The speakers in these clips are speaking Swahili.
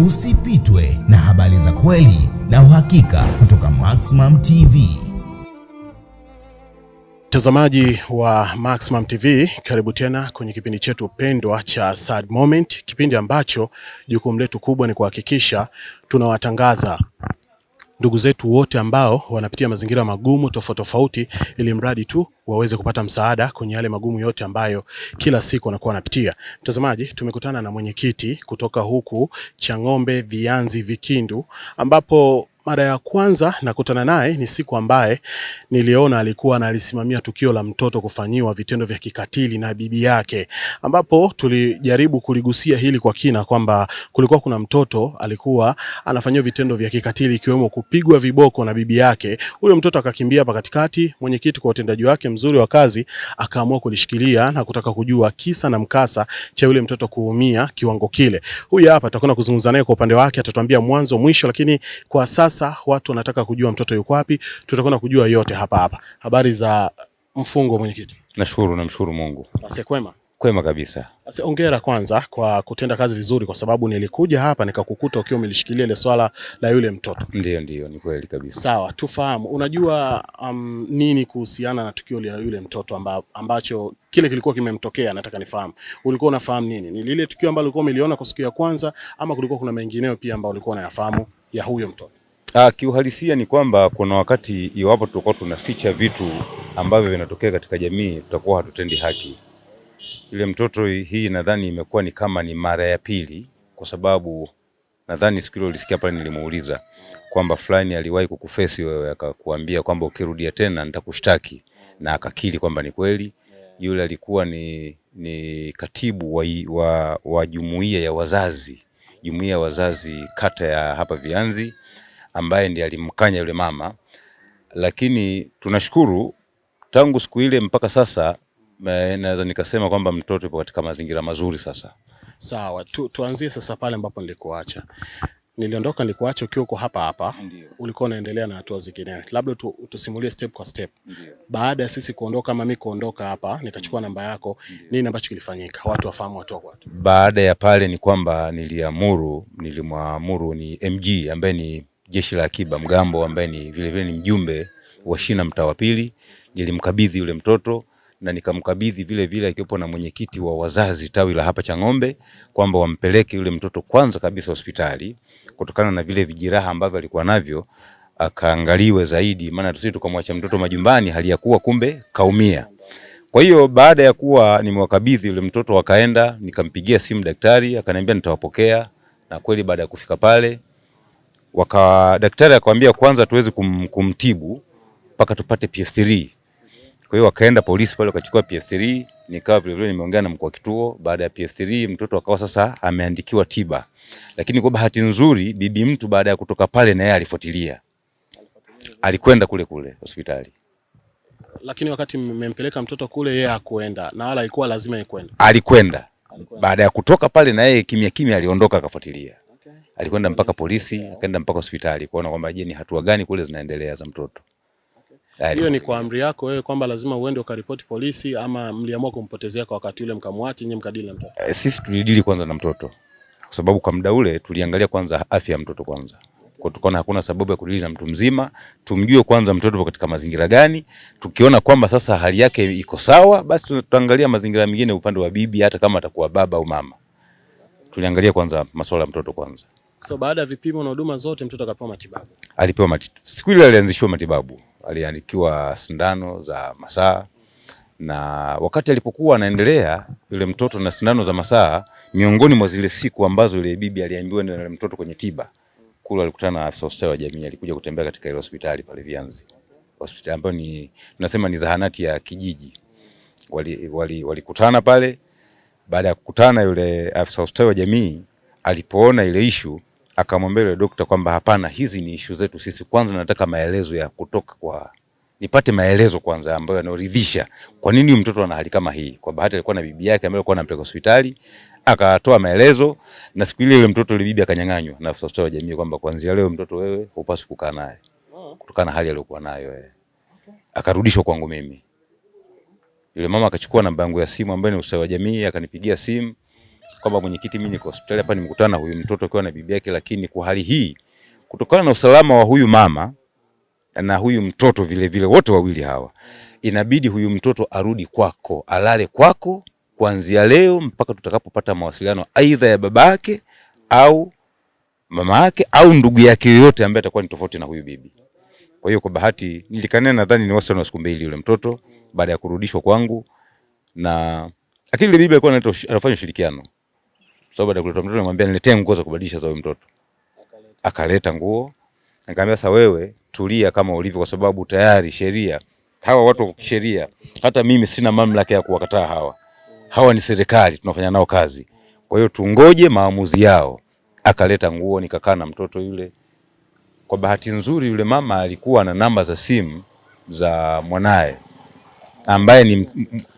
Usipitwe na habari za kweli na uhakika kutoka Maximum TV. Mtazamaji wa Maximum TV, karibu tena kwenye kipindi chetu pendwa cha Sad Moment, kipindi ambacho jukumu letu kubwa ni kuhakikisha tunawatangaza ndugu zetu wote ambao wanapitia mazingira magumu tofauti, ili mradi tu waweze kupata msaada kwenye yale magumu yote ambayo kila siku wanakuwa wanapitia. Mtazamaji, tumekutana na mwenyekiti kutoka huku Chang'ombe Vianzi Vikindu, ambapo mara ya kwanza nakutana naye ni siku ambaye niliona alikuwa analisimamia tukio la mtoto kufanyiwa vitendo vya kikatili na bibi yake, ambapo tulijaribu kuligusia hili kwa kina kwamba kulikuwa kuna mtoto alikuwa anafanyiwa vitendo vya kikatili ikiwemo kupigwa viboko na bibi yake. Huyo mtoto akakimbia hapa katikati, mwenyekiti kwa utendaji wake mzuri wa kazi akaamua kulishikilia na kutaka kujua kisa na mkasa cha yule mtoto kuumia kiwango kile. Huyu hapa tutakwenda kuzungumza naye kwa upande wake, atatuambia mwanzo mwisho, lakini kwa sasa watu wanataka kujua mtoto yuko wapi, tutakwenda kujua yote hapa. Habari za mfungo mwenyekiti? Namshukuru Mungu. Basi kwema? Kwema kabisa. Basi hongera kwanza kwa kutenda kazi vizuri, kwa sababu nilikuja hapa nikakukuta ukiwa umelishikilia ile swala la yule mtoto. Ndio, ni kweli kabisa. Sawa, tufahamu, unajua nini kuhusiana na tukio la yule mtoto ambacho kile kilikuwa kimemtokea? Nataka nifahamu, ulikuwa unafahamu nini? Ni lile tukio ambalo ulikuwa umeliona kwa siku ya kwanza, ama kulikuwa kuna mengineo pia ambao ulikuwa unayafahamu ya huyo mtoto? Kiuhalisia ni kwamba kuna wakati iwapo tutakuwa tunaficha vitu ambavyo vinatokea katika jamii, tutakuwa hatutendi haki. Yule mtoto, hii nadhani imekuwa ni kama ni mara ya pili, kwa sababu nadhani siku ile ulisikia pale nilimuuliza kwamba fulani aliwahi kukufesi wewe, akakuambia kwamba ukirudia tena nitakushtaki, na akakiri kwamba ni kweli. Yule alikuwa ni katibu wa jumuiya ya wazazi kata ya hapa Vianzi, ambaye ndiye alimkanya yule mama. Lakini tunashukuru tangu siku ile mpaka sasa naweza nikasema kwamba mtoto yupo katika mazingira mazuri sasa. Sawa, tuanzie sasa pale ambapo nilikuacha. Nilikuacha ukiwa uko hapa. Ndiyo. Ulikuwa unaendelea na hatua zingine. Labda tusimulie step kwa step. Ndiyo. Baada ya sisi kuondoka, mimi kuondoka hapa, nikachukua namba yako. Ndiyo. Nini ambacho kilifanyika? Watu wafahamu watu. Baada ya pale ni kwamba nilimwamuru ni MG ambaye ni jeshi la akiba Mgambo, ambaye ni vile ni mjumbe wa shina mtaa wa pili. Nilimkabidhi yule mtoto na nikamkabidhi vile akiwepo na mwenyekiti wa wazazi tawi la hapa Chang'ombe, kwamba wampeleke yule mtoto kwanza kabisa hospitali kutokana na vile vijiraha ambavyo alikuwa navyo, akaangaliwe zaidi, maana tusije tukamwacha mtoto majumbani hali ya kuwa kumbe kaumia. Kwa hiyo baada ya kuwa nimewakabidhi yule mtoto, wakaenda, nikampigia simu daktari, akaniambia nitawapokea, na kweli baada ya kufika pale daktari akamwambia kwanza tuweze kumtibu mpaka tupate PF3. Kwa hiyo wakaenda polisi pale wakachukua PF3, nikawa vile nimeongea na mkuu wa kituo. Baada ya PF3 mtoto akawa sasa ameandikiwa tiba. Lakini kwa bahati nzuri bibi mtu baada ya kutoka pale na yeye alifuatilia. Alikwenda kule hospitali. Lakini wakati mmempeleka mtoto kule yeye hakuenda, na wala ilikuwa lazima yeye kwenda. Alikwenda. Baada ya kutoka pale na yeye kimya aliondoka akafuatilia. Okay. Alikwenda mpaka polisi, akaenda mpaka hospitali kuona kwamba je, ni hatua gani kule zinaendelea za mtoto. Hiyo ni kwa amri yako wewe kwamba lazima uende ukaripoti polisi, ama mliamua kumpotezea kwa wakati ule mkamwacha nyinyi mkadili na mtoto? Sisi tulidili kwanza na mtoto, kwa sababu kwa muda ule tuliangalia kwanza afya ya mtoto kwanza. Kwa tukaona hakuna sababu ya kudili na mtu mzima, tumjue kwanza mtoto yupo katika mazingira gani. Tukiona kwamba sasa hali yake iko sawa, basi tutaangalia mazingira mengine upande wa bibi, hata kama atakuwa baba au mama. Tuliangalia kwanza masuala ya mtoto kwanza. So baada ya vipimo na huduma zote mtoto akapewa matibabu? Alipewa matibabu. Siku ile alianzishwa matibabu. Aliandikiwa sindano za masaa, na wakati alipokuwa anaendelea yule mtoto na sindano za masaa, miongoni mwa zile siku ambazo yule bibi aliambiwa na mtoto kwenye tiba, kule alikutana na afisa ustawi wa jamii, alikuja kutembea katika ile hospitali pale Vianzi. Hospitali ambayo tunasema ni zahanati ya kijiji. Walikutana pale. Baada ya kukutana, yule afisa ustawi wa jamii alipoona ile issue, akamwambia yule daktari kwamba hapana, hizi ni issue zetu sisi, kwanza nataka maelezo ya kutoka nipate maelezo kwanza ambayo yanaridhisha kwa nini mtoto ana hali kama hii. Kwa bahati alikuwa na bibi yake ambaye alikuwa anampeleka hospitali, akatoa maelezo, na siku ile mtoto ile bibi akanyang'anywa na afisa ustawi wa jamii kwamba kuanzia leo mtoto wewe hupaswi kukaa naye kutokana na hali aliyokuwa nayo yeye. Akarudishwa kwangu mimi. Yule mama akachukua namba yangu ya simu ambayo ni ustawi wa jamii, akanipigia simu, kwamba mwenyekiti, mimi niko hospitali hapa, nimekutana na huyu mtoto akiwa na bibi yake, lakini kwa hali hii, kutokana na usalama wa huyu mama na huyu mtoto vile vile, wote wawili hawa, inabidi huyu mtoto arudi kwako, alale kwako kuanzia leo mpaka tutakapopata mawasiliano aidha ya babake au mama yake au ndugu yake yoyote ambaye atakuwa ni tofauti na huyu bibi. Kwa hiyo kwa bahati nilikanena, nadhani ni wastani wa siku 2 yule mtoto baada ya kurudishwa kwangu, na lakini yule bibi alikuwa anafanya ushirikiano. Sababu baada ya kuleta mtoto nimwambia niletee nguo za kubadilisha za huyo mtoto. Akaleta nguo. Nikamwambia sasa wewe tulia kama ulivyo, kwa sababu tayari sheria, hawa watu wa kisheria, hata mimi sina mamlaka ya kuwakataa hawa. Hawa ni serikali, tunafanya nao kazi. Kwa hiyo tungoje maamuzi yao. Akaleta nguo, nikakaa na mtoto yule. Kwa bahati nzuri yule mama alikuwa na namba za simu za mwanae ambaye ni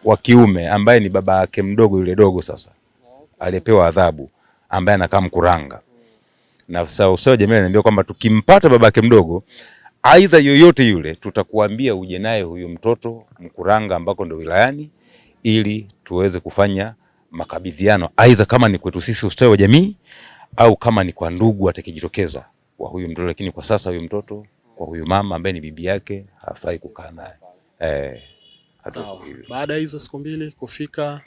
wa kiume, ambaye ni baba yake mdogo yule dogo sasa aliyepewa adhabu, ambaye anakaa Mkuranga. Na sasa jamii ananiambia kwamba tukimpata babake mdogo aidha yoyote yule, tutakuambia uje naye huyo mtoto Mkuranga ambako ndo wilayani, ili tuweze kufanya makabidhiano aidha kama ni kwetu sisi ustawi wa jamii au kama ni kwa ndugu atakijitokeza wa huyu mtoto. Lakini kwa sasa huyu mtoto kwa huyu mama ambaye ni bibi yake hafai kukaa naye. Baada hizo siku 2 kufika,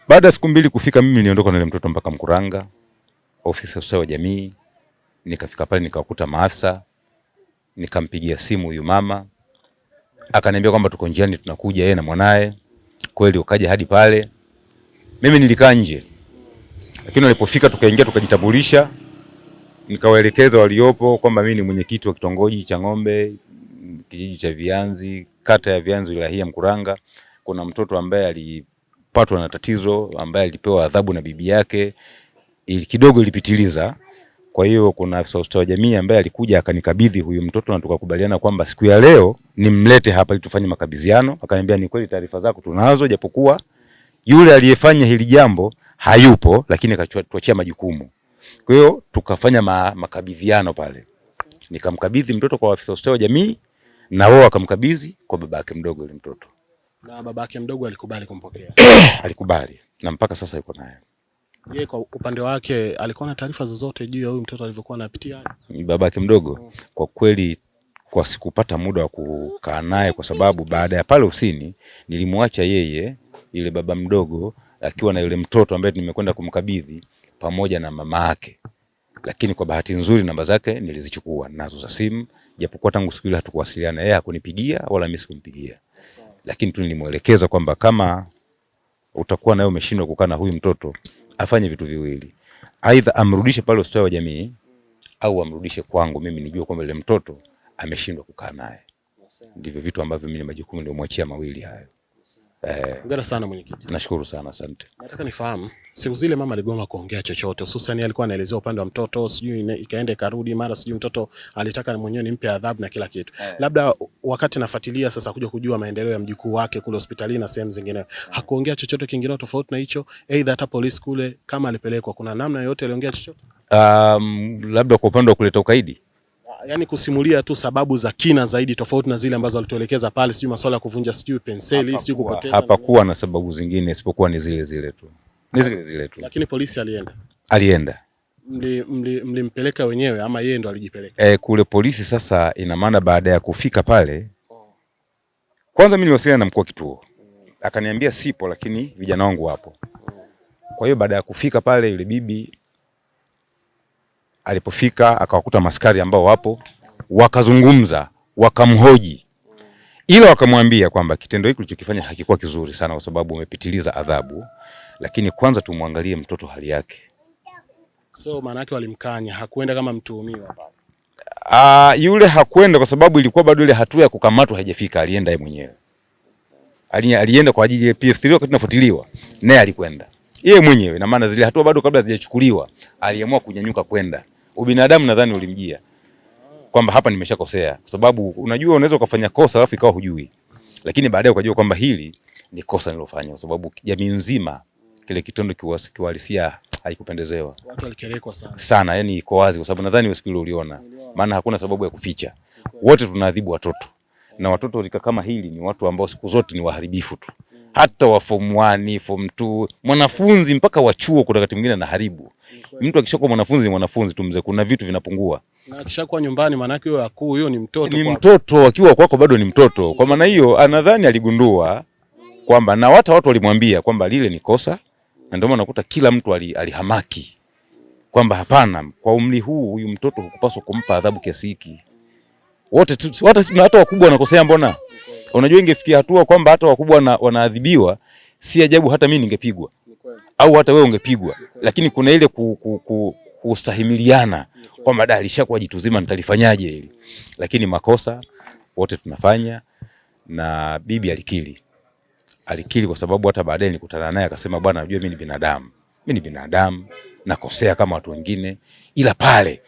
baada ya siku 2 kufika, mimi niliondoka na yule mtoto mpaka Mkuranga, ofisi ya ustawi wa jamii. Nikafika pale nikawakuta maafisa, nikampigia simu huyu mama, akaniambia kwamba tuko njiani tunakuja, yeye na mwanae. Kweli ukaja hadi pale, mimi nilikaa nje, lakini walipofika tukaingia tukajitambulisha, nikawaelekeza waliopo kwamba mimi ni mwenyekiti wa kitongoji cha Ng'ombe, kijiji cha Vianzi, kata ya Vianzi, wilaya ya Mkuranga. Kuna mtoto ambaye alipatwa na tatizo, ambaye alipewa adhabu na bibi yake, kidogo ilipitiliza. Kwa hiyo kuna afisa ustawi wa jamii ambaye alikuja akanikabidhi huyu mtoto, na tukakubaliana kwamba siku ya leo nimlete hapa ili tufanye makabidhiano. Akaniambia ni kweli taarifa zako tunazo, japokuwa yule aliyefanya hili jambo hayupo, lakini akatuachia majukumu. Kwa hiyo tukafanya makabidhiano pale. Nikamkabidhi mtoto kwa afisa ustawi wa jamii, na wao akamkabidhi kwa babake mdogo yule mtoto. Na babake mdogo alikubali kumpokea. Alikubali, na mpaka sasa yuko naye. Yeye kwa upande wake alikuwa na taarifa zozote juu ya huyu mtoto alivyokuwa anapitia? Ni babake mdogo. Kwa kweli kwa sikupata muda wa kukaa naye, kwa sababu baada ya pale usini nilimwacha yeye yule baba mdogo akiwa na yule mtoto ambaye nimekwenda kumkabidhi pamoja na mama yake. Lakini kwa bahati nzuri namba zake nilizichukua nazo za simu, japokuwa tangu siku ile hatukuwasiliana, yeye hakunipigia wala mimi sikumpigia. Lakini tu nilimuelekeza kwamba kama utakuwa naye umeshindwa kukaa na huyu mtoto, afanye vitu viwili. Aidha amrudishe pale ustawi wa jamii au amrudishe kwangu mimi, nijue kwamba ile mtoto ameshindwa kukaa naye. Ndivyo vitu ambavyo mimi majukumu ndio mwachia mawili hayo. Hongera sana mwenyekiti. Nashukuru sana, asante. Nataka nifahamu, siku zile mama aligoma kuongea chochote, hususan alikuwa anaelezea upande wa mtoto, sijui ikaenda ikarudi, mara sijui mtoto alitaka mwenyewe nimpe adhabu na kila kitu. Labda wakati nafuatilia sasa kuja kujua maendeleo ya mjukuu wake kule hospitalini na sehemu zingine, hakuongea chochote kingine tofauti na hicho? Aidha hata polisi kule kama alipelekwa, kuna namna yoyote aliongea chochote? Labda kwa upande wa kuleta ukaidi, yaani kusimulia tu sababu za kina zaidi tofauti na zile ambazo alituelekeza pale, sijui masuala ya kuvunja sijui penseli, sijui kupoteza. Hapakuwa na sababu zingine isipokuwa ni zile tu. Ni zile tu. Lakini polisi alienda. Alienda. Mlimpeleka wenyewe ama yeye ndo alijipeleka? Kule polisi sasa, ina maana baada ya kufika pale, kwanza mimi niliwasiliana na mkuu wa kituo. Akaniambia sipo, lakini vijana wangu wapo. Kwa hiyo baada ya kufika pale, yule bibi alipofika akawakuta maskari ambao wapo, wakazungumza, wakamhoji. Ila wakamwambia kwamba kitendo hiki ulichokifanya hakikuwa kizuri sana, kwa sababu umepitiliza adhabu, lakini kwanza tumwangalie mtoto hali yake. So maana yake walimkanya, hakuenda kama mtuhumiwa pale. Yule hakwenda kwa sababu ilikuwa bado ile hatua ya kukamatwa haijafika, alienda yeye mwenyewe. Alienda kwa ajili ya PF3 wakati tunafuatiliwa, naye alikwenda yeye mwenyewe, na maana zile hatua bado kabla hazijachukuliwa, aliamua kunyanyuka kwenda. Ubinadamu nadhani ulimjia kwamba hapa nimeshakosea, kwa sababu unajua unaweza ukafanya kosa alafu ikawa hujui, lakini baadaye ukajua kwamba hili ni kosa nilofanya, kwa sababu jamii nzima kile kitendo kiwalisia haikupendezewa. Watu walikerekwa sana, yani iko wazi, kwa sababu nadhani wewe siku ile uliona, maana hakuna sababu ya kuficha. Wote tunaadhibu watoto, na watoto rika kama hili ni watu ambao siku zote ni waharibifu tu. hata wa form 1, form 2, mwanafunzi mpaka wa chuo kuna wakati mwingine anaharibu. Mtu akishakuwa mwanafunzi ni mwanafunzi tu mzee, kuna vitu vinapungua. Na akishakuwa nyumbani maana yake huyo akuu, huyo ni mtoto. Ni mtoto, akiwa kwako bado ni mtoto. Kwa maana hiyo anadhani aligundua kwamba, na watu walimwambia kwamba lile ni kosa, na ndio maana unakuta kila mtu alihamaki kwamba hapana, kwa umri huu huyu mtoto hukupaswa kumpa adhabu kiasi hiki. Hata wakubwa wanakosea mbona? Unajua ingefikia hatua kwamba hata wakubwa wanaadhibiwa, si ajabu hata mimi ningepigwa. Au hata wewe ungepigwa. Lakini kuna ile kustahimiliana kwamba da alishakuwa jitu zima nitalifanyaje hili. Lakini makosa wote tunafanya, na bibi alikiri kwa sababu hata baadaye nilikutana naye akasema, bwana unajua mimi ni binadamu, nakosea kama watu wengine, ila pale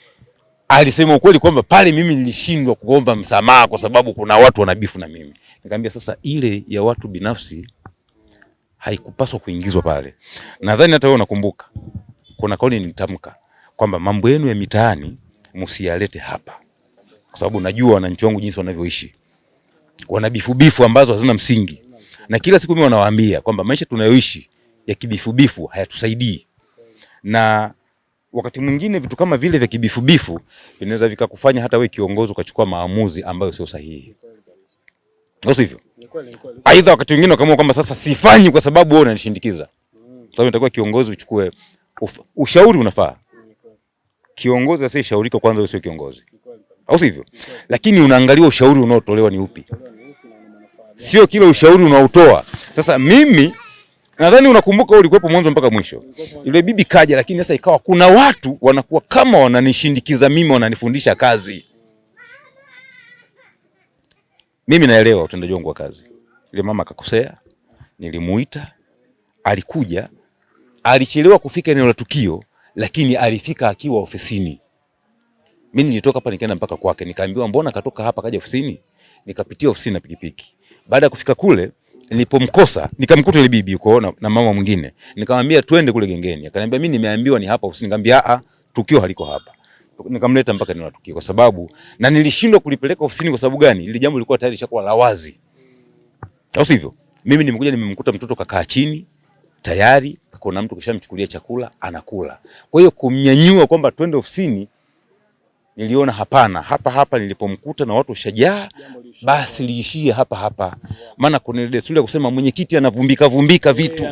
alisema ukweli kwamba pale mimi nilishindwa kuomba msamaha kwa sababu kuna watu wanabifu na mimi. Nikamwambia sasa ile ya watu binafsi haikupaswa kuingizwa pale. Nadhani hata wewe unakumbuka kuna kauli nilitamka kwamba mambo yenu ya mitaani msiyalete hapa, kwa sababu najua wananchi wangu jinsi wanavyoishi, wanabifu ambazo hazina msingi, na kila siku mimi wanawaambia kwamba maisha tunayoishi ya kibifu hayatusaidii, na wakati mwingine vitu kama vile vya kibifu vinaweza vikakufanya hata wewe kiongozi ukachukua maamuzi ambayo sio sahihi. Sio hivyo? Aidha wakati mwingine ukaamua kwamba sasa sifanyi kwa sababu wewe unanishindikiza. Sababu unatakiwa kiongozi uchukue ushauri unafaa. Kiongozi asiyeshaurika kwanza wewe sio kiongozi. Au sivyo? Lakini unaangalia ushauri unaotolewa ni upi. Sio kile ushauri unaotoa. Sasa mimi nadhani unakumbuka ulikuwepo mwanzo mpaka mwisho. Ile bibi kaja, lakini sasa ikawa kuna watu wanakuwa kama wananishindikiza mimi, wananifundisha kazi. Mimi naelewa utendaji wangu wa kazi. Ile mama akakosea, nilimuita, alikuja, alichelewa kufika eneo la tukio, lakini alifika akiwa ofisini. Mimi nilitoka hapa nikaenda mpaka kwake, nikaambiwa mbona katoka hapa kaja ofisini? Nikapitia ofisini na pikipiki. Baada ya kufika kule, nilipomkosa, nikamkuta ile bibi yuko na mama mwingine. Nikamwambia twende kule gengeni. Akaniambia mimi nimeambiwa ni hapa ofisini. Nikamwambia tukio haliko hapa. Nikamleta mpaka eneo la tukio kwa sababu, na nilishindwa kulipeleka ofisini kwa sababu gani? Ile jambo lilikuwa tayari lishakuwa la wazi. Au sivyo? Mimi nimekuja nimemkuta mtoto kakaa chini tayari, kuna mtu kishamchukulia chakula anakula. Kwa hiyo kumnyanyua kwamba twende ofisini, niliona hapana, hapa nilipomkuta na watu washajaa, basi liishie hapa. Maana kuna desturi ya kusema mwenyekiti anavumbika vitu,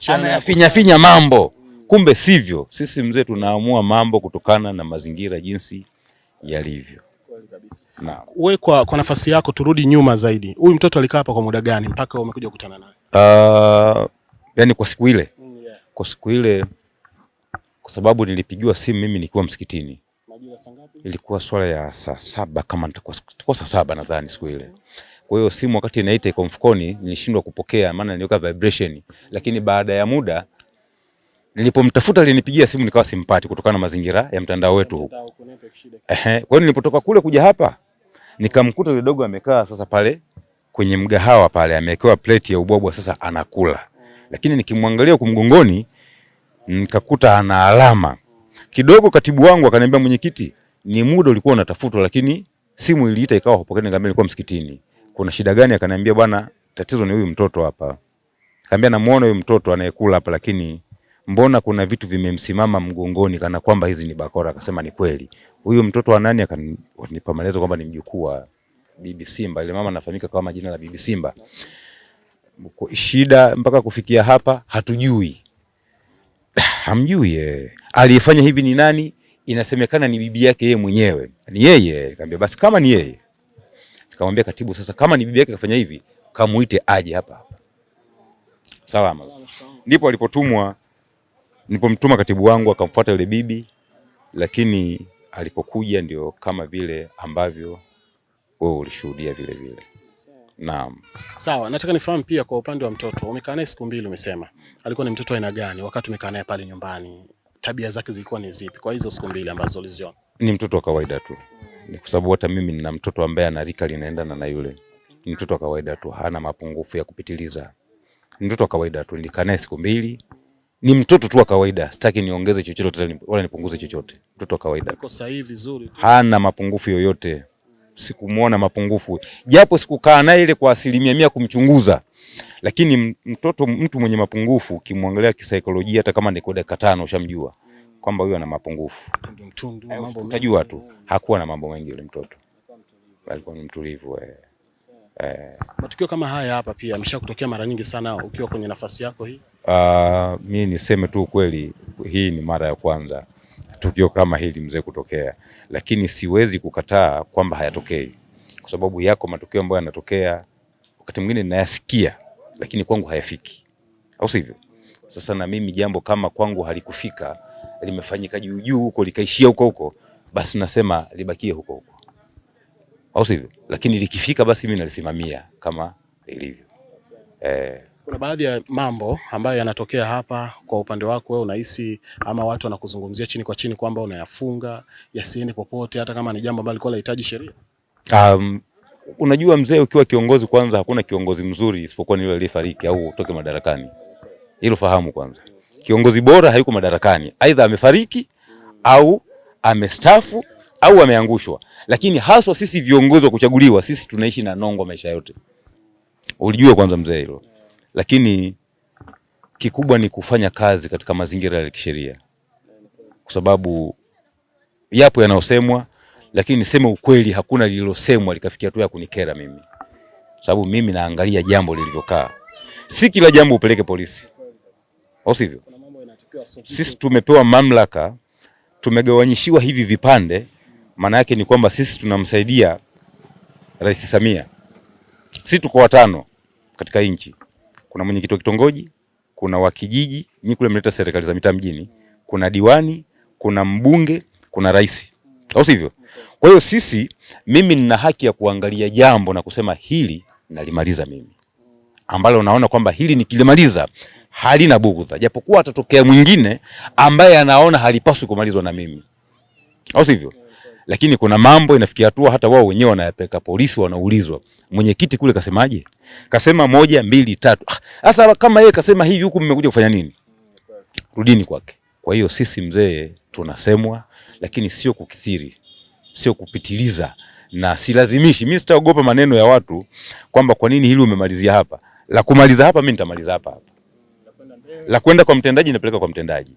anayafinya mambo. Kumbe sivyo. Sisi mzee tunaamua mambo kutokana na mazingira jinsi yalivyo. Na wewe kwa nafasi yako turudi nyuma zaidi. Huyu mtoto alikaa hapa kwa muda gani mpaka umekuja kukutana naye? Yani kwa siku ile. Kwa siku ile kwa sababu nilipigiwa simu mimi nikiwa msikitini. Ilikuwa swala ya saa 7 kama nitakuwa saa 7 nadhani siku ile. Kwa hiyo simu wakati inaita iko mfukoni nilishindwa kupokea maana niliweka vibration, lakini baada ya muda nilipomtafuta alinipigia simu nikawa simpati kutokana na mazingira ya mtandao wetu huu. Kwa hiyo nilipotoka kule kuja hapa nikamkuta yule dogo amekaa sasa pale kwenye mgahawa pale, amewekewa plate ya ubwabwa sasa anakula. Lakini nikimwangalia kumgongoni nikakuta ana alama. Kidogo katibu wangu akaniambia mwenyekiti, ni muda ulikuwa unatafutwa lakini simu iliita ikawa hupokea. Nikamwambia nilikuwa msikitini. Kuna shida gani? Akaniambia bwana, tatizo ni huyu mtoto hapa. Akaniambia namuona huyu mtoto anayekula hapa, lakini mbona kuna vitu vimemsimama mgongoni kana kwamba hizi ni bakora. Akasema ni kweli. Huyu mtoto wa nani? Akanipa maelezo kwamba ni mjukuu wa Bibi Simba. Ile mama anafahamika kama jina la Bibi Simba. Shida mpaka kufikia hapa hatujui. Hamjui aliyefanya hivi ni nani? Inasemekana ni bibi yake yeye mwenyewe. Ni yeye. Nikamwambia basi kama ni yeye. Nikamwambia katibu sasa kama ni bibi yake kafanya hivi, kamuite aje hapa. Salama. Ndipo alipotumwa, nilipomtuma katibu wangu akamfuata yule bibi, lakini alipokuja ndio kama vile ambavyo wewe ulishuhudia vile vile. Naam. Sawa, nataka nifahamu pia kwa upande wa mtoto. Umekaa naye siku 2 umesema. Alikuwa ni mtoto aina gani wakati umekaa naye pale nyumbani? Tabia zake zilikuwa ni zipi kwa hizo siku 2 ambazo uliziona? Ni mtoto wa kawaida tu. Ni kwa sababu hata mimi nina mtoto ambaye ana rika linaendana na yule. Ni mtoto wa kawaida tu, hana mapungufu ya kupitiliza. Ni mtoto wa kawaida tu. Nilikaa naye siku 2. Ni mtoto tu wa kawaida. Sitaki niongeze chochote wala nipunguze chochote. Mtoto wa kawaida. Uko sahihi vizuri. Hana mapungufu yoyote. Sikumuona mapungufu. Japo sikukaa naye ile kwa 100% kumchunguza. Lakini mtu mwenye mapungufu ukimwangalia kisaikolojia, hata kama ni kwa dakika 5 ushamjua kwamba huyu ana mapungufu. Utajua tu hakuwa na mambo mengi yule mtoto. Alikuwa ni mtulivu. Matukio kama haya hapa pia ameshakutokea mara nyingi sana ukiwa kwenye nafasi yako hii? Mimi niseme tu kweli, hii ni mara ya kwanza tukio kama hili mzee kutokea, lakini siwezi kukataa kwamba hayatokei, kwa sababu yako matukio ambayo yanatokea wakati mwingine ninayasikia, lakini kwangu hayafiki, au sivyo? Sasa na mimi jambo kama kwangu halikufika, limefanyika juu huko likaishia huko, basi nasema libakie huko, au sivyo? Lakini likifika basi mimi nalisimamia kama ilivyo. Kuna baadhi ya mambo ambayo yanatokea hapa, kwa upande wako wewe unahisi ama watu wanakuzungumzia chini kwa chini kwamba unayafunga yasiende popote, hata kama ni jambo ambalo liko linahitaji sheria? Unajua mzee, ukiwa kiongozi kwanza, hakuna kiongozi mzuri isipokuwa ni yule aliyefariki au utoke madarakani. Hilo fahamu kwanza. Kiongozi bora hayuko madarakani, aidha amefariki au amestaafu au ameangushwa. Lakini haswa sisi viongozi wa kuchaguliwa, sisi tunaishi na nongo maisha yote. Ulijua kwanza mzee hilo. Lakini kikubwa ni kufanya kazi katika mazingira ya kisheria, kwa sababu yapo yanayosemwa, lakini niseme ukweli, hakuna lililosemwa likafikia tu ya kunikera mimi, sababu mimi naangalia jambo lilivyokaa. Si kila jambo upeleke polisi, au sivyo? Sisi tumepewa mamlaka, tumegawanyishiwa hivi vipande. Maana yake ni kwamba sisi tunamsaidia Rais Samia. Sisi tuko 5 katika nchi. Kuna mwenyekiti wa kitongoji, kuna wa kijiji, nyinyi kule mleta serikali za mitaa mjini, kuna diwani, kuna mbunge, kuna rais, au sivyo? Kwa hiyo mimi nina haki ya kuangalia jambo na kusema hili nalimaliza mimi, ambalo naona kwamba hili nikilimaliza halina bugudha, japokuwa atatokea mwingine ambaye anaona halipaswi kumalizwa na mimi, au sivyo? Lakini kuna mambo inafikia hatua hata wao wenyewe wanayapeleka polisi, wanaulizwa, mwenyekiti kule kasemaje? Kasema 1 2 3. Sasa kama yeye kasema hivi, huku mmekuja kufanya nini? Rudini kwake. Kwa hiyo sisi mzee tunasemwa, lakini sio kukithiri, sio kupitiliza, na silazimishi. Mimi sitaogopa maneno ya watu kwamba kwa nini hili umemalizia hapa. La kumaliza hapa mimi nitamaliza hapa. La kwenda kwa mtendaji napeleka kwa mtendaji.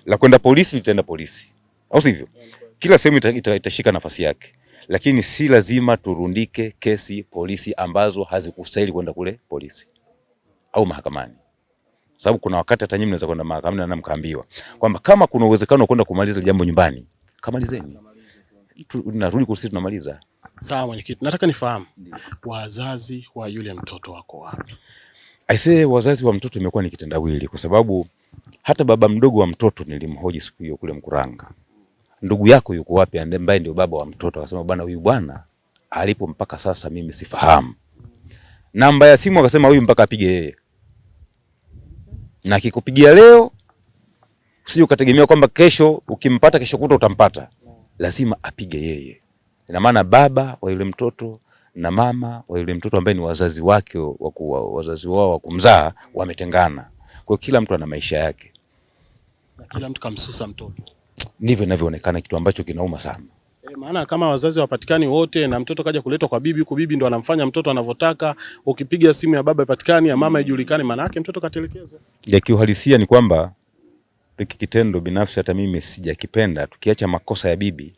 La kwenda polisi nitaenda polisi, au sivyo? Kila sehemu itashika nafasi yake, lakini si lazima turundike kesi polisi ambazo hazikustahili kwenda kule polisi au mahakamani. Sababu kuna wakati hata nyinyi mnaweza kwenda mahakamani na mkaambiwa kwamba kama kuna uwezekano kwenda kumaliza jambo nyumbani, kamalizeni. Tunarudi kwa sisi tunamaliza. Sawa mwenyekiti, nataka nifahamu wazazi wa yule mtoto wako wapi? Wazazi wa mtoto imekuwa ni kitendawili, kwa sababu hata baba mdogo wa mtoto nilimhoji siku hiyo kule Mkuranga. Ndugu yako yuko wapi ambaye ndio baba wa mtoto? Akasema bwana, huyu bwana alipo mpaka sasa mimi sifahamu. Namba ya simu akasema huyu mpaka apige yeye. Na akikupigia leo usije ukategemea kwamba kesho ukimpata kesho kuto utampata. Lazima apige yeye. Ina maana baba wa yule mtoto na mama wa yule mtoto ambaye ni wazazi wake wazazi wao wa kumzaa wametengana. Kwa hiyo kila mtu ana maisha yake. Na kila mtu kamsusa mtoto. Ndivyo inavyoonekana, kitu ambacho kinauma sana. Maana kama wazazi wapatikani wote na mtoto kaja kuletwa kwa bibi, huko bibi ndo anamfanya mtoto anavyotaka, ukipiga simu ya baba ipatikani, ya mama ijulikane, maana yake mtoto katelekezwa. Ya kiuhalisia ni kwamba hiki kitendo binafsi hata mimi sijakipenda. Tukiacha makosa ya bibi,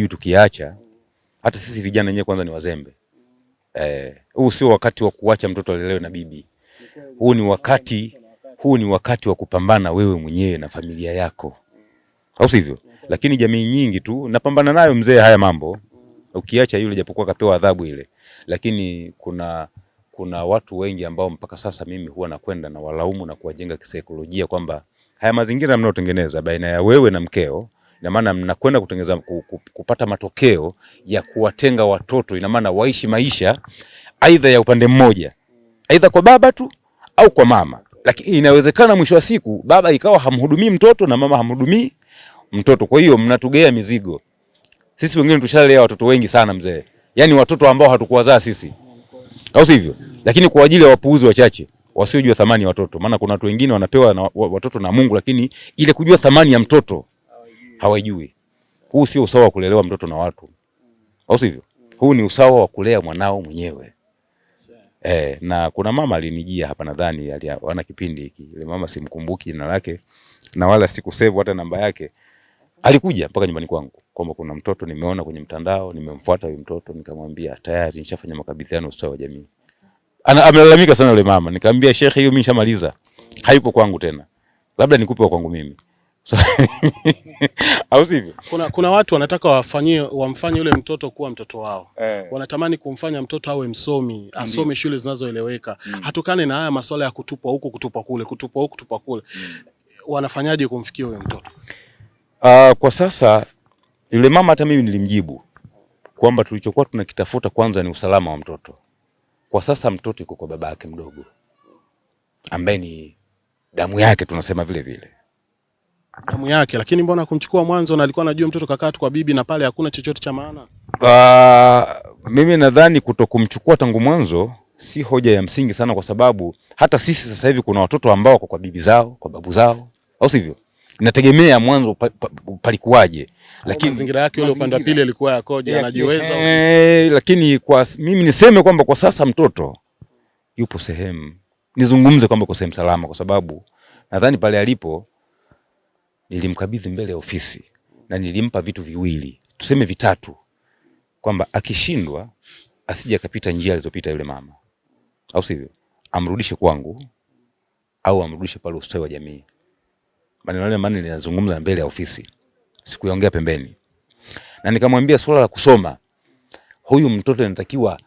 tukiacha, hata sisi vijana wenyewe kwanza ni wazembe. Huu sio wakati wa kuacha mtoto alelewe na bibi. Huu ni wakati wa kupambana wewe mwenyewe na familia yako, au sivyo? Lakini jamii nyingi tu napambana nayo mzee haya mambo. Ukiacha yule japokuwa kapewa adhabu ile, lakini kuna watu wengi ambao mpaka sasa mimi huwa nakwenda na walaumu na kuwajenga kisaikolojia kwamba haya mazingira mnayotengeneza baina ya wewe na mkeo, ina maana mnakwenda kutengeneza kupata matokeo ya kuwatenga watoto. Ina maana waishi maisha aidha ya upande mmoja, aidha kwa baba tu au kwa mama. Lakini inawezekana mwisho wa siku baba ikawa hamhudumii mtoto na mama hamhudumii mtoto. Kwa hiyo mnatugea mizigo. Sisi wengine tushalea watoto wengi sana mzee. Yaani watoto ambao hatukuwazaa sisi, au sivyo? Lakini kwa ajili ya wapuuzi wachache wasiojua thamani ya watoto. Maana kuna watu wengine wanapewa watoto na Mungu, lakini ile kujua thamani ya mtoto hawajui. Huu sio usawa wa kulelewa mtoto na watu, au sivyo? Huu ni usawa wa kulea mwanao mwenyewe. Na kuna mama alinijia hapa, nadhani aliona kipindi hiki. Ile mama simkumbuki jina lake na wala sikusave hata namba yake. Alikuja mpaka nyumbani kwangu kwamba kuna mtoto nimeona kwenye mtandao, nimemfuata huyo mtoto, nikamwambia tayari nishafanya makabidhiano ustawi wa jamii. Amelalamika sana yule mama. Nikamwambia Sheikh, hiyo mimi nishamaliza. Haipo kwangu tena. Labda nikupe kwangu mimi. Au sivyo? Kuna watu wanataka wamfanye yule mtoto kuwa mtoto wao. Wanatamani kumfanya mtoto awe msomi, asome shule zinazoeleweka. Hatukane na haya masuala ya kutupwa huko, kutupwa kule, kutupwa huko, kutupwa kule. Wanafanyaje kumfikia yule mtoto? Kwa sasa yule mama hata mimi nilimjibu kwamba tulichokuwa tunakitafuta kwanza ni usalama wa mtoto. Kwa sasa mtoto yuko kwa baba yake mdogo, ambaye ni damu yake, tunasema vile vile. Damu yake, lakini mbona kumchukua mwanzo na alikuwa anajua mtoto kakaa tu kwa bibi na pale hakuna chochote cha maana? Mimi nadhani kutokumchukua tangu mwanzo si hoja ya msingi sana, kwa sababu hata sisi sasa hivi kuna watoto ambao kwa bibi zao, kwa babu zao, au sivyo? Inategemea mwanzo palikuwaje. Lakini mazingira yake yule upande wa pili alikuwa yakoje, anajiweza? Lakini kwa mimi niseme kwamba kwa sasa mtoto yupo sehemu, nizungumze kwamba kwa sehemu salama, kwa sababu nadhani pale alipo nilimkabidhi mbele ya ofisi na nilimpa vitu viwili, tuseme vitatu, kwamba akishindwa asije akapita njia alizopita yule mama, au sivyo, amrudishe kwangu au amrudishe pale ustawi wa jamii. Maneno yale ninazungumza mbele ya ofisi, sikuyaongea pembeni. Na nikamwambia swala la kusoma, huyu mtoto anatakiwa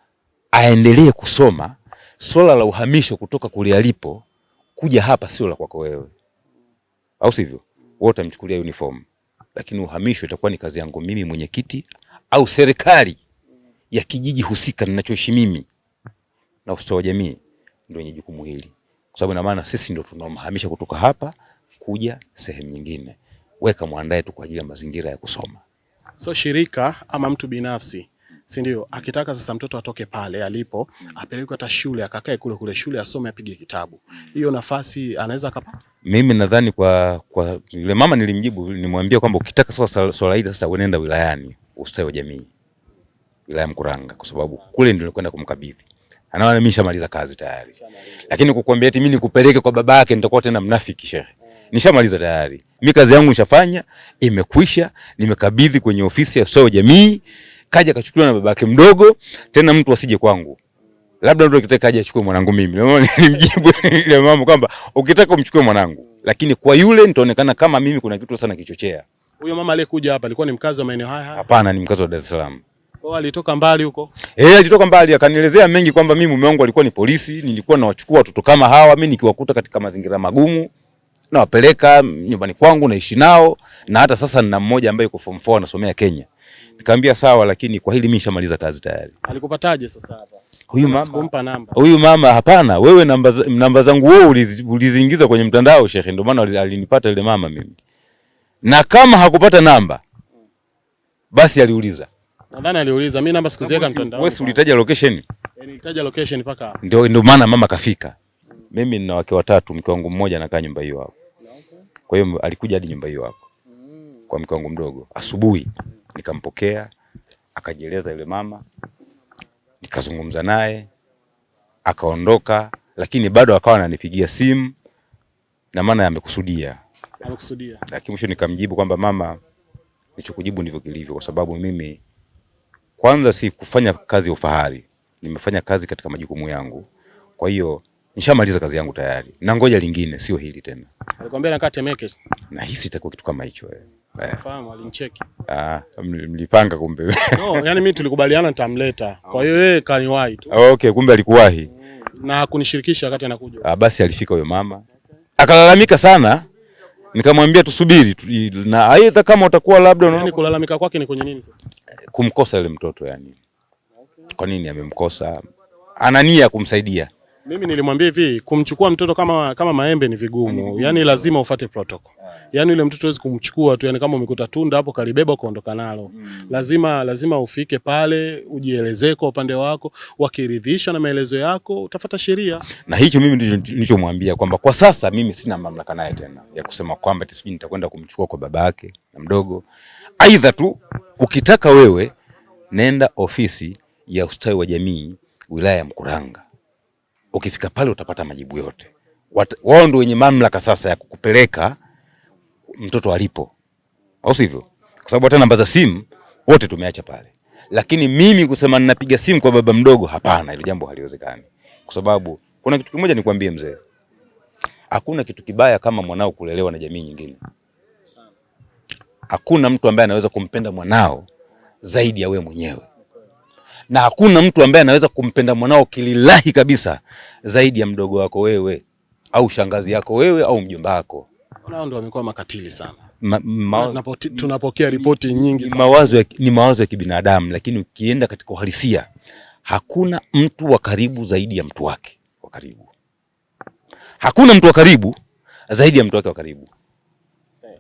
aendelee kusoma. Swala la uhamisho kutoka kule alipo kuja hapa sio la kwako wewe, au sivyo? Wote mchukulia uniform, lakini uhamisho itakuwa ni kazi yangu mimi mwenyekiti au serikali ya kijiji husika ninachoishi mimi, na ustawi wa jamii ndio yenye jukumu hili, kwa sababu ina maana sisi ndio tunamhamisha kutoka hapa kuja sehemu nyingine. Weka muandae tu kwa ajili ya mazingira ya kusoma. So shirika ama mtu binafsi, si ndio, akitaka sasa mtoto atoke pale alipo apelekwe hata shule, akakae kule shule asome, apige kitabu, hiyo nafasi anaweza akapata? Mimi nadhani kwa yule mama nilimjibu, nimwambia kwamba ukitaka swala hili sasa unaenda wilayani, ustawi wa jamii, wilaya Mkuranga, kwa sababu kule ndio nilikwenda kumkabidhi. Anaona mimi nishamaliza kazi tayari. Lakini kukuambia eti mimi nikupeleke kwa baba yake nitakuwa tena mnafiki Sheikh. Nishamaliza tayari. Mimi kazi yangu nishafanya, imekwisha, nimekabidhi kwenye ofisi ya ustawi wa jamii, kaja kachukuliwa na babake mdogo, tena mtu asije kwangu. Labda ndio kitaka aje achukue mwanangu mimi. Nilimjibu ile mama kwamba ukitaka umchukue mwanangu, lakini kwa yule nitaonekana kama mimi kuna kitu sana kichochea. Huyo mama aliyekuja hapa alikuwa ni mkazi wa maeneo haya? Hapana, ni mkazi wa Dar es Salaam. Kwa alitoka mbali huko? Alitoka mbali, akanielezea mengi kwamba mimi mume wangu alikuwa ni polisi, nilikuwa nawachukua watoto kama hawa, mimi nikiwakuta katika mazingira magumu na wapeleka nyumbani kwangu naishi nao, na hata sasa nina mmoja ambaye yuko form 4 anasomea Kenya. Nikamwambia sawa, lakini kwa hili mimi nishamaliza kazi tayari. Alikupataje sasa hapa? Huyu mama hapana, wewe namba zangu wewe uliziingiza kwenye mtandao Sheikh, ndio maana alinipata ile mama mimi. Na kama hakupata namba basi aliuliza. Nadhani aliuliza, mimi namba sikuziweka mtandao. Wewe ulitaja location? Nilitaja location paka. Ndio maana mama kafika. Mimi nina wake watatu, mke wangu mmoja anakaa nyumba hiyo hapo. Kwa hiyo alikuja hadi nyumba hiyo hapo kwa mke wangu mdogo. Asubuhi nikampokea, akajieleza yule mama, nikazungumza naye, akaondoka, lakini bado akawa ananipigia simu, na maana amekusudia. Lakini mwisho nikamjibu kwamba mama, nilichokujibu ndivyo kilivyo, kwa sababu mimi kwanza si kufanya kazi ya ufahari, nimefanya kazi katika majukumu yangu. Kwa hiyo nishamaliza kazi yangu tayari, na ngoja lingine, sio hili tena. Alikwambia nakaa Temeke? Na hisi itakuwa kitu kama hicho wewe. Fahamu alinicheki. Mlipanga kumbe. No, yani mimi tulikubaliana nitamleta. Kwa hiyo yeye kaniwahi tu. Okay, kumbe alikuwahi. Na kunishirikisha wakati anakuja. Basi alifika huyo mama. Akalalamika sana. Nikamwambia tusubiri na aidha kama utakuwa labda unaona kulalamika kwake ni kwenye nini sasa? Kumkosa yule mtoto yani. Kwa nini amemkosa? Ana nia kumsaidia. Mimi nilimwambia hivi, kumchukua mtoto kama maembe ni vigumu. Yani lazima ufuate protocol. Yani yule mtoto huwezi kumchukua tu, yani kama umekuta tunda hapo kalibeba ukaondoka nalo. Lazima ufike pale, ujielezee kwa upande wako, wakiridhisha na maelezo yako, utafuata sheria. Na hicho mimi nilichomwambia kwamba kwa sasa mimi sina mamlaka naye tena ya kusema kwamba tisiji nitakwenda kumchukua kwa babake na mdogo. Aidha tu ukitaka wewe nenda ofisi ya ustawi wa jamii wilaya ya Mkuranga. ukifika pale utapata majibu yote. Wao ndio wenye mamlaka sasa ya kukupeleka mtoto alipo, au sivyo? Kwa sababu hata namba za simu wote tumeacha pale. Lakini mimi kusema ninapiga simu kwa baba mdogo, hapana, hilo jambo haliwezekani. Kwa sababu kuna kitu kimoja nikwambie mzee, hakuna kitu kibaya kama mwanao kulelewa na jamii nyingine. Hakuna mtu ambaye anaweza kumpenda mwanao zaidi ya wewe mwenyewe, na hakuna mtu ambaye anaweza kumpenda mwanao kililahi kabisa zaidi ya mdogo wako wewe, au shangazi yako wewe, au mjomba wako. Wao ndio wamekuwa makatili sana. Tunapokea ripoti nyingi sana. Ni mawazo ya kibinadamu, lakini ukienda katika uhalisia, hakuna mtu wa karibu zaidi ya mtu wake wa karibu. Hakuna mtu wa karibu zaidi ya mtu wake wa karibu.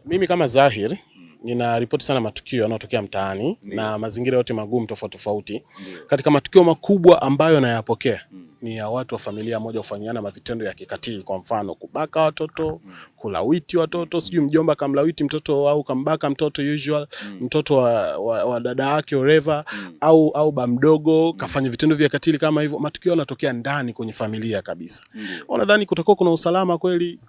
Mimi kama Zahir nina ripoti sana matukio yanayotokea mtaani na mazingira yote magumu tofauti. Katika matukio makubwa ambayo nayapokea ni ya watu wa familia moja kufanyana mavitendo ya kikatili, kwa mfano kubaka watoto, kulawiti watoto, sijui mjomba kamlawiti mtoto au kambaka mtoto usual, mtoto wa dada yake oreva, au ba mdogo kafanya vitendo vya katili kama hivyo. Matukio yanatokea ndani kwenye familia kabisa. Unadhani kutakuwa kuna usalama kweli?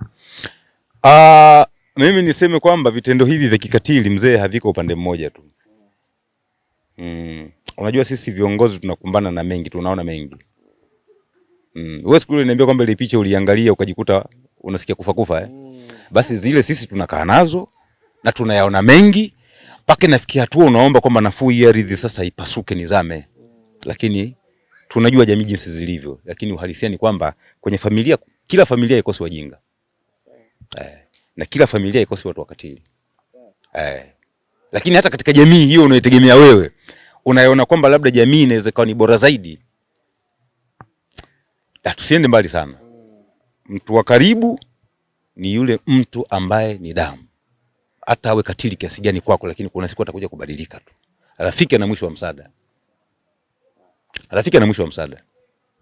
Mimi niseme kwamba vitendo hivi vya kikatili mzee haviko upande mmoja tu. Unajua sisi viongozi tunakumbana na mengi, tunaona mengi. Wewe siku ile niambia kwamba ile picha uliangalia ukajikuta unasikia kufa Basi zile sisi tunakaa nazo na tunayaona mengi, mpaka nafikia hatua unaomba kwamba nafuu hii ardhi sasa ipasuke nizame. Lakini tunajua jamii jinsi zilivyo, lakini uhalisia ni kwamba kwenye familia, kila familia ikosi wajinga. Na kila familia ikosi watu wakatili. Lakini hata katika jamii hiyo unaitegemea wewe, unaona kwamba labda jamii inaweza kuwa ni bora zaidi. Tusiende mbali sana. Mtu wa karibu ni yule mtu ambaye ni damu. Hata awe katili kiasi gani kwako, lakini kuna siku atakuja kubadilika tu. Rafiki ana mwisho wa msaada.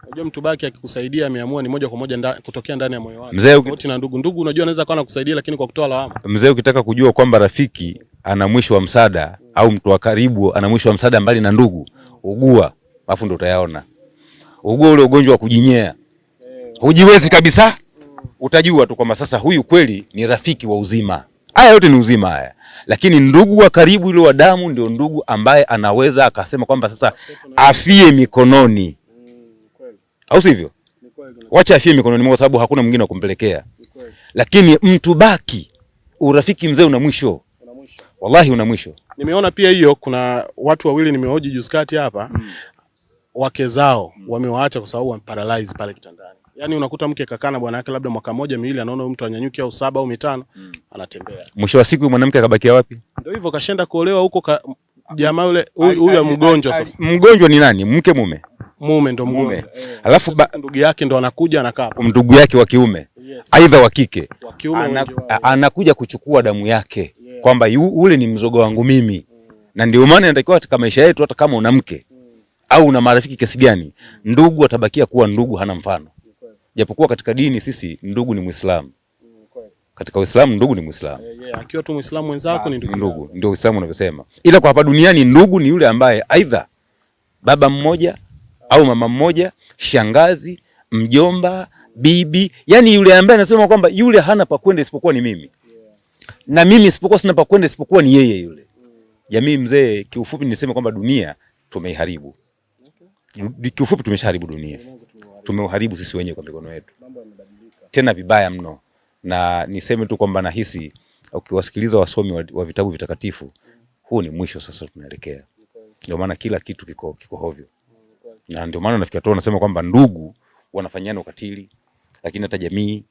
Unajua mtu baki akikusaidia ameamua ni moja kwa moja kutokea ndani ya moyo wake. Tofauti na ndugu unajua anaweza kuwa anakusaidia lakini kwa kutoa lawama. Mzee, ukitaka kujua kwamba rafiki ana mwisho wa msaada au mtu wa karibu ana mwisho wa msaada mbali na ndugu, ugua, alafu ndio utayaona. Ugua ule ugonjwa wa kujinyea. Hujiwezi kabisa. Utajua tu kwamba sasa huyu kweli ni rafiki wa uzima. Haya yote ni uzima haya. Lakini ndugu wa karibu ile wa damu ndio ndugu ambaye anaweza akasema kwamba sasa afie mikononi. Au sivyo? Wacha afie mikononi kwa sababu hakuna mwingine wa kumpelekea. Lakini mtu baki, urafiki mzee una mwisho. Wallahi una mwisho. Nimeona pia hiyo, kuna watu wawili nimehoji juzi kati hapa. Wake zao wamewaacha kwa sababu wameparalyze pale kitandani. Yaani unakuta mke kakaa na bwana yake labda mwaka mmoja miwili, anaona mtu anyanyuki au 7 au 5 anatembea. Mwisho wa siku mwanamke akabakia wapi? Ndio hivyo, kashenda kuolewa huko jamaa yule huyu mgonjwa sasa. Mgonjwa ni nani? Mke mume? Mume ndo mgonjwa. Alafu ndugu yake ndo anakuja anakaa. Ndugu yake wa kiume, aidha wa kike, anakuja kuchukua damu yake, kwamba ule ni mzogo wangu mimi. Na ndio maana inatakiwa katika maisha yetu, hata kama una mke au una marafiki kiasi gani, ndugu atabakia kuwa ndugu, hana mfano. Japokuwa katika dini sisi ndugu ni Muislamu. Katika Uislamu ndugu ni Muislamu. Akiwa tu Muislamu wenzako ni ndugu. Ndio Uislamu unavyosema. Ila kwa hapa duniani ndugu ni yule ambaye aidha baba mmoja au mama mmoja, shangazi, mjomba, bibi, yani yule ambaye anasema kwamba yule hana pa kwenda isipokuwa ni mimi. Na mimi isipokuwa sina pa kwenda isipokuwa ni yeye yule. Jamii mzee, kiufupi niseme kwamba dunia tumeiharibu. Kiufupi tumeshaharibu dunia. Tumeuharibu sisi wenyewe kwa mikono yetu. Tena vibaya mno. Na niseme tu kwamba nahisi ukiwasikiliza wasomi wa vitabu vitakatifu, huu ni mwisho sasa tunaelekea. Ndio maana kila kitu kiko hovyo. Na ndio maana nafikia tu wanasema kwamba ndugu wanafanyana ukatili, lakini hata jamii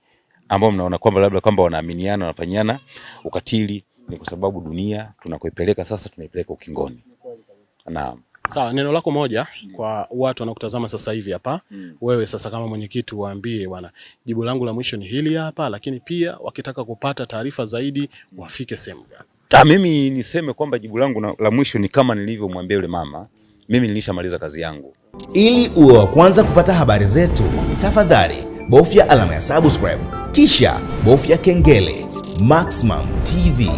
ambao mnaona kwamba labda kwamba wanaaminiana wanafanyana ukatili, ni kwa sababu dunia tunakoipeleka sasa tunaipeleka ukingoni. Naam. Sawa, neno lako moja kwa watu wanakutazama sasa hivi hapa. Wewe sasa kama mwenyekiti waambie bwana, jibu langu la mwisho ni hili hapa, lakini pia wakitaka kupata taarifa zaidi wafike sehemu gani? Mimi niseme kwamba jibu langu la mwisho ni kama nilivyomwambia yule mama, mimi nilishamaliza kazi yangu. Ili uwe wa kwanza kupata habari zetu, tafadhali bofya alama ya subscribe kisha bofya kengele. Maximum TV.